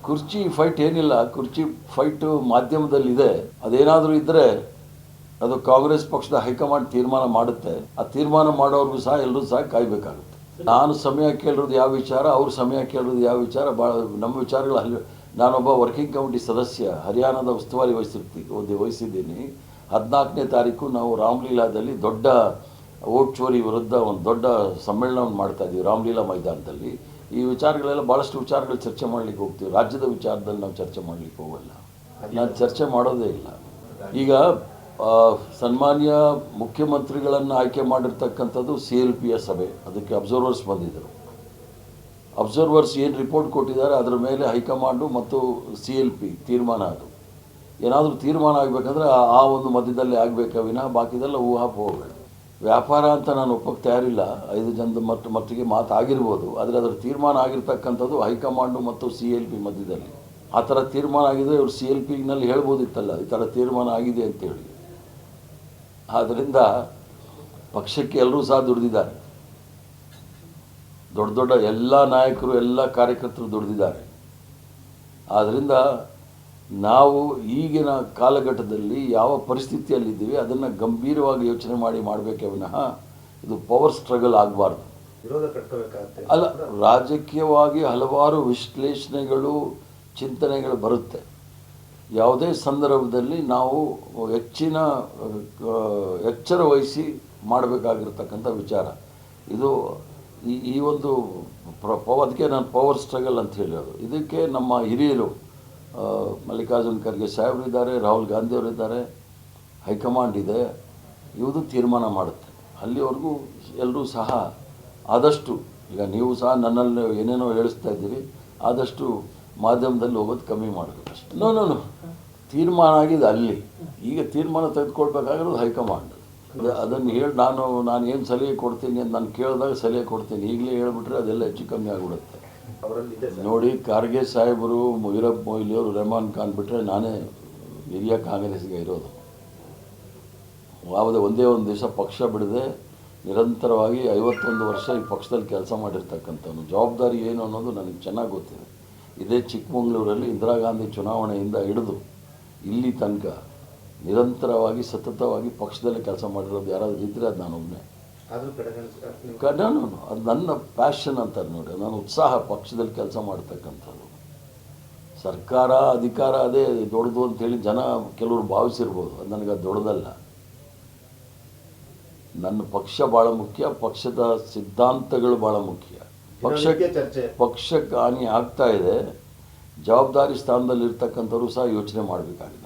ಕುರ್ಚಿ ಫೈಟ್ ಏನಿಲ್ಲ, ಕುರ್ಚಿ ಫೈಟು ಮಾಧ್ಯಮದಲ್ಲಿದೆ. ಅದೇನಾದರೂ ಇದ್ದರೆ ಅದು ಕಾಂಗ್ರೆಸ್ ಪಕ್ಷದ ಹೈಕಮಾಂಡ್ ತೀರ್ಮಾನ ಮಾಡುತ್ತೆ. ಆ ತೀರ್ಮಾನ ಮಾಡೋರ್ಗೂ ಸಹ ಎಲ್ಲರೂ ಸಹ ಕಾಯಬೇಕಾಗುತ್ತೆ. ನಾನು ಸಮಯ ಕೇಳಿರೋದು ಯಾವ ವಿಚಾರ, ಅವ್ರ ಸಮಯ ಕೇಳಿರೋದು ಯಾವ ವಿಚಾರ, ಭಾಳ ನಮ್ಮ ವಿಚಾರಗಳು ಅಲ್ಲಿ. ನಾನೊಬ್ಬ ವರ್ಕಿಂಗ್ ಕಮಿಟಿ ಸದಸ್ಯ, ಹರಿಯಾಣದ ಉಸ್ತುವಾರಿ ವಹಿಸಿದ್ದೀನಿ. 14ನೇ ತಾರೀಕು ನಾವು ರಾಮಲೀಲಾದಲ್ಲಿ ದೊಡ್ಡ ಓಟ್ ಚೋರಿ ವಿರುದ್ಧ ಒಂದು ದೊಡ್ಡ ಸಮ್ಮೇಳನವನ್ನು ಮಾಡ್ತಾ ಇದ್ದೀವಿ ರಾಮಲೀಲಾ ಮೈದಾನದಲ್ಲಿ. ಈ ವಿಚಾರಗಳೆಲ್ಲ ಭಾಳಷ್ಟು ವಿಚಾರಗಳು ಚರ್ಚೆ ಮಾಡಲಿಕ್ಕೆ ಹೋಗ್ತೀವಿ. ರಾಜ್ಯದ ವಿಚಾರದಲ್ಲಿ ನಾವು ಚರ್ಚೆ ಮಾಡಲಿಕ್ಕೆ ಹೋಗಲ್ಲ, ನಾನು ಚರ್ಚೆ ಮಾಡೋದೇ ಇಲ್ಲ. ಈಗ ಸನ್ಮಾನ್ಯ ಮುಖ್ಯಮಂತ್ರಿಗಳನ್ನು ಆಯ್ಕೆ ಮಾಡಿರ್ತಕ್ಕಂಥದ್ದು CLPಯ ಸಭೆ, ಅದಕ್ಕೆ ಅಬ್ಸರ್ವರ್ಸ್ ಬಂದಿದ್ದರು. ಅಬ್ಸರ್ವರ್ಸ್ ಏನು ರಿಪೋರ್ಟ್ ಕೊಟ್ಟಿದ್ದಾರೆ ಅದರ ಮೇಲೆ ಹೈಕಮಾಂಡು ಮತ್ತು CLP ತೀರ್ಮಾನ. ಅದು ಏನಾದರೂ ತೀರ್ಮಾನ ಆಗಬೇಕಂದ್ರೆ ಆ ಒಂದು ಮಧ್ಯದಲ್ಲಿ ಆಗಬೇಕ ವಿನಃ ಬಾಕಿದೆಲ್ಲ ಊಹಾಪೋಹಗಳು. ವ್ಯಾಪಾರ ಅಂತ ನಾನು ಒಪ್ಪಕ್ಕೆ ತಯಾರಿಲ್ಲ. 5 ಜನದ ಮಟ್ಟಿಗೆ ಮಾತಾಗಿರ್ಬೋದು, ಆದರೆ ಅದರ ತೀರ್ಮಾನ ಆಗಿರ್ತಕ್ಕಂಥದ್ದು ಹೈಕಮಾಂಡು ಮತ್ತು CLP ಮಧ್ಯದಲ್ಲಿ. ಆ ಥರ ತೀರ್ಮಾನ ಆಗಿದ್ರೆ ಇವರು CLPನಲ್ಲಿ ಹೇಳ್ಬೋದಿತ್ತಲ್ಲ ಈ ಥರ ತೀರ್ಮಾನ ಆಗಿದೆ ಅಂತೇಳಿ. ಆದ್ದರಿಂದ ಪಕ್ಷಕ್ಕೆ ಎಲ್ಲರೂ ಸಹ ದುಡಿದಿದ್ದಾರೆ, ದೊಡ್ಡ ದೊಡ್ಡ ಎಲ್ಲ ನಾಯಕರು ಎಲ್ಲ ಕಾರ್ಯಕರ್ತರು ದುಡಿದಿದ್ದಾರೆ. ಆದ್ದರಿಂದ ನಾವು ಈಗಿನ ಕಾಲಘಟ್ಟದಲ್ಲಿ ಯಾವ ಪರಿಸ್ಥಿತಿಯಲ್ಲಿದ್ದೀವಿ ಅದನ್ನು ಗಂಭೀರವಾಗಿ ಯೋಚನೆ ಮಾಡಬೇಕೇ ವಿನಃ ಇದು ಪವರ್ ಸ್ಟ್ರಗಲ್ ಆಗಬಾರ್ದು. ಅಲ್ಲ, ರಾಜಕೀಯವಾಗಿ ಹಲವಾರು ವಿಶ್ಲೇಷಣೆಗಳು ಚಿಂತನೆಗಳು ಬರುತ್ತೆ. ಯಾವುದೇ ಸಂದರ್ಭದಲ್ಲಿ ನಾವು ಹೆಚ್ಚಿನ ಎಚ್ಚರ ವಹಿಸಿ ಮಾಡಬೇಕಾಗಿರ್ತಕ್ಕಂಥ ವಿಚಾರ ಇದು. ಈ ಒಂದು ಅದಕ್ಕೆ ನಾನು ಪವರ್ ಸ್ಟ್ರಗಲ್ ಅಂತ ಹೇಳೋದು. ಇದಕ್ಕೆ ನಮ್ಮ ಹಿರಿಯರು ಮಲ್ಲಿಕಾರ್ಜುನ್ ಖರ್ಗೆ ಸಾಹೇಬರಿದ್ದಾರೆ, ರಾಹುಲ್ ಗಾಂಧಿಯವರಿದ್ದಾರೆ, ಹೈಕಮಾಂಡ್ ಇದೆ, ಇವುದು ತೀರ್ಮಾನ ಮಾಡುತ್ತೆ. ಅಲ್ಲಿವರೆಗೂ ಎಲ್ಲರೂ ಸಹ ಆದಷ್ಟು, ಈಗ ನೀವು ಸಹ ನನ್ನಲ್ಲಿ ಏನೇನೋ ಹೇಳಿಸ್ತಾ ಇದ್ದೀರಿ, ಆದಷ್ಟು ಮಾಧ್ಯಮದಲ್ಲಿ ಹೋಗೋದು ಕಮ್ಮಿ ಮಾಡಬೇಕು ಅಷ್ಟೇ. ನೋ ತೀರ್ಮಾನ ಆಗಿದೆ ಅಲ್ಲಿ. ಈಗ ತೀರ್ಮಾನ ತೆಗೆದುಕೊಳ್ಬೇಕಾಗಿರೋದು ಹೈಕಮಾಂಡ್. ಅದನ್ನು ಹೇಳಿ ನಾನು ಏನು ಸಲಹೆ ಕೊಡ್ತೀನಿ ಅಂತ ನಾನು ಕೇಳಿದಾಗ ಸಲಹೆ ಕೊಡ್ತೀನಿ. ಈಗಲೇ ಹೇಳಿಬಿಟ್ರೆ ಅದೆಲ್ಲ ಹೆಚ್ಚು ಕಮ್ಮಿ ಆಗಿಬಿಡುತ್ತೆ. ನೋಡಿ, ಖರ್ಗೆ ಸಾಹೇಬರು, ವೀರಪ್ಪ ಮೊಯ್ಲಿಯವರು, ರೆಹಮಾನ್ ಖಾನ್ ಬಿಟ್ಟರೆ ನಾನೇ ಹಿರಿಯ ಕಾಂಗ್ರೆಸ್ಗೆ ಇರೋದು. ಯಾವುದೇ ಒಂದೇ ಒಂದು ದಿವಸ ಪಕ್ಷ ಬಿಡದೆ ನಿರಂತರವಾಗಿ 51 ವರ್ಷ ಈ ಪಕ್ಷದಲ್ಲಿ ಕೆಲಸ ಮಾಡಿರ್ತಕ್ಕಂಥವ್ನು. ಜವಾಬ್ದಾರಿ ಏನು ಅನ್ನೋದು ನನಗೆ ಚೆನ್ನಾಗಿ ಗೊತ್ತಿದೆ. ಇದೇ ಚಿಕ್ಕಮಗಳೂರಲ್ಲಿ ಇಂದಿರಾ ಗಾಂಧಿ ಚುನಾವಣೆಯಿಂದ ಹಿಡಿದು ಇಲ್ಲಿ ತನಕ ನಿರಂತರವಾಗಿ ಸತತವಾಗಿ ಪಕ್ಷದಲ್ಲಿ ಕೆಲಸ ಮಾಡಿರೋದು ಯಾರಾದರೂ ಇದ್ದರೆ ಅದು ನಾನೊಬ್ಬನೇ. ನಾನು ಅದು ನನ್ನ ಪ್ಯಾಷನ್ ಅಂತಾರೆ ನೋಡಿ, ನಾನು ಉತ್ಸಾಹ ಪಕ್ಷದಲ್ಲಿ ಕೆಲಸ ಮಾಡ್ತಕ್ಕಂಥದ್ದು. ಸರ್ಕಾರ ಅಧಿಕಾರ ಅದೇ ದೊಡ್ಡದು ಅಂತೇಳಿ ಜನ ಕೆಲವರು ಭಾವಿಸಿರ್ಬೋದು, ಅದು ನನಗೆ ಅದು ದೊಡ್ಡದಲ್ಲ. ನನ್ನ ಪಕ್ಷ ಭಾಳ ಮುಖ್ಯ, ಪಕ್ಷದ ಸಿದ್ಧಾಂತಗಳು ಭಾಳ ಮುಖ್ಯ. ಪಕ್ಷಕ್ಕೆ ಹಾನಿ ಆಗ್ತಾ ಇದೆ, ಜವಾಬ್ದಾರಿ ಸ್ಥಾನದಲ್ಲಿರ್ತಕ್ಕಂಥವ್ರು ಸಹ ಯೋಚನೆ ಮಾಡಬೇಕಾಗಿದೆ.